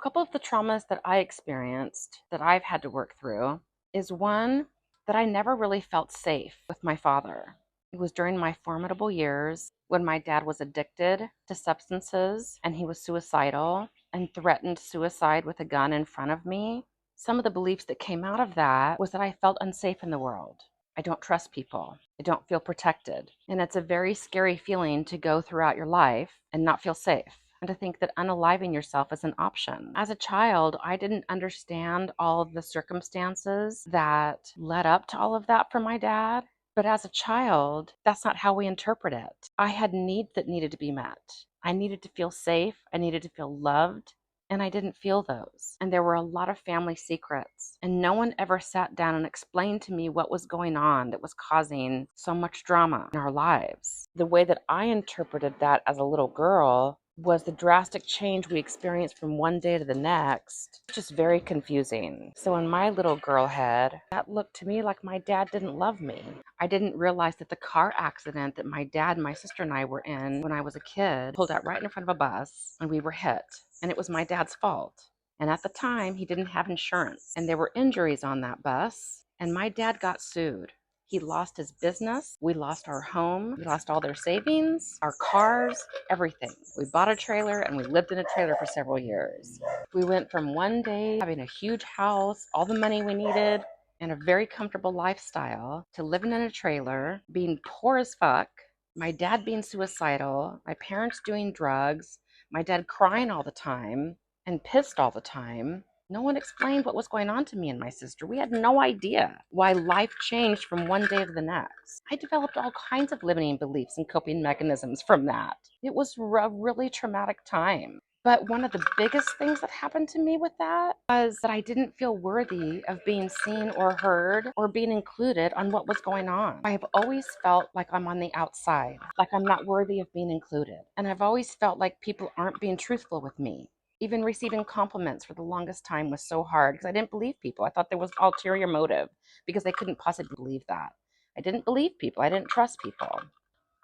A couple of the traumas that I experienced that I've had to work through is one that I never really felt safe with my father. It was during my formidable years when my dad was addicted to substances and he was suicidal and threatened suicide with a gun in front of me. Some of the beliefs that came out of that was that I felt unsafe in the world. I don't trust people. I don't feel protected. And it's a very scary feeling to go throughout your life and not feel safe, and to think that unaliving yourself is an option. As a child, I didn't understand all of the circumstances that led up to all of that for my dad. But as a child, that's not how we interpret it. I had needs that needed to be met. I needed to feel safe. I needed to feel loved. And I didn't feel those. And there were a lot of family secrets. And no one ever sat down and explained to me what was going on that was causing so much drama in our lives. The way that I interpreted that as a little girl was the drastic change we experienced from one day to the next, just very confusing. So in my little girl head, that looked to me like my dad didn't love me. I didn't realize that the car accident that my dad, my sister, and I were in when I was a kid pulled out right in front of a bus and we were hit. And it was my dad's fault. And at the time, he didn't have insurance. And there were injuries on that bus. And my dad got sued. He lost his business. We lost our home. We lost all their savings, our cars, everything. We bought a trailer and we lived in a trailer for several years. We went from one day having a huge house, all the money we needed, and a very comfortable lifestyle to living in a trailer, being poor as fuck, my dad being suicidal, my parents doing drugs, my dad crying all the time and pissed all the time. No one explained what was going on to me and my sister. We had no idea why life changed from one day to the next. I developed all kinds of limiting beliefs and coping mechanisms from that. It was a really traumatic time. But one of the biggest things that happened to me with that was that I didn't feel worthy of being seen or heard or being included on what was going on. I have always felt like I'm on the outside, like I'm not worthy of being included. And I've always felt like people aren't being truthful with me. Even receiving compliments for the longest time was so hard because I didn't believe people. I thought there was ulterior motive because they couldn't possibly believe that. I didn't believe people. I didn't trust people.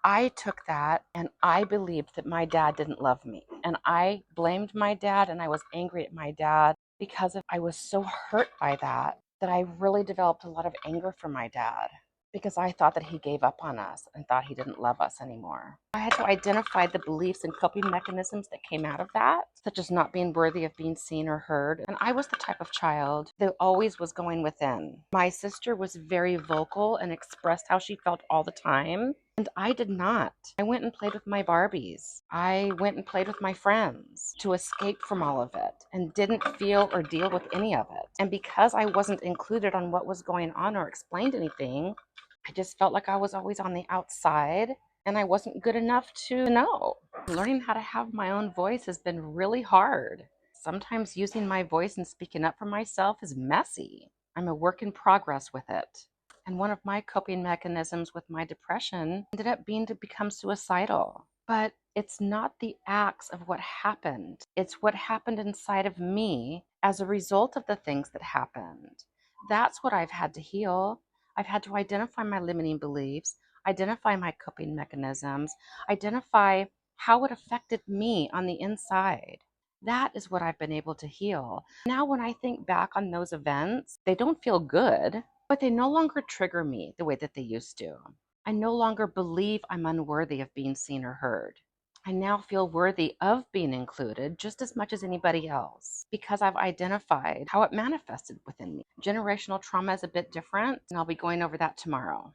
I took that and I believed that my dad didn't love me. And I blamed my dad and I was angry at my dad because I was so hurt by that I really developed a lot of anger for my dad because I thought that he gave up on us and thought he didn't love us anymore. I had to identify the beliefs and coping mechanisms that came out of that, such as not being worthy of being seen or heard. And I was the type of child that always was going within. My sister was very vocal and expressed how she felt all the time. And I did not. I went and played with my Barbies. I went and played with my friends to escape from all of it and didn't feel or deal with any of it. And because I wasn't included on what was going on or explained anything, I just felt like I was always on the outside and I wasn't good enough to know. Learning how to have my own voice has been really hard. Sometimes using my voice and speaking up for myself is messy. I'm a work in progress with it. And one of my coping mechanisms with my depression ended up being to become suicidal. But it's not the acts of what happened. It's what happened inside of me as a result of the things that happened. That's what I've had to heal. I've had to identify my limiting beliefs, identify my coping mechanisms, identify how it affected me on the inside. That is what I've been able to heal. Now, when I think back on those events, they don't feel good, but they no longer trigger me the way that they used to. I no longer believe I'm unworthy of being seen or heard. I now feel worthy of being included just as much as anybody else because I've identified how it manifested within me. Generational trauma is a bit different, and I'll be going over that tomorrow.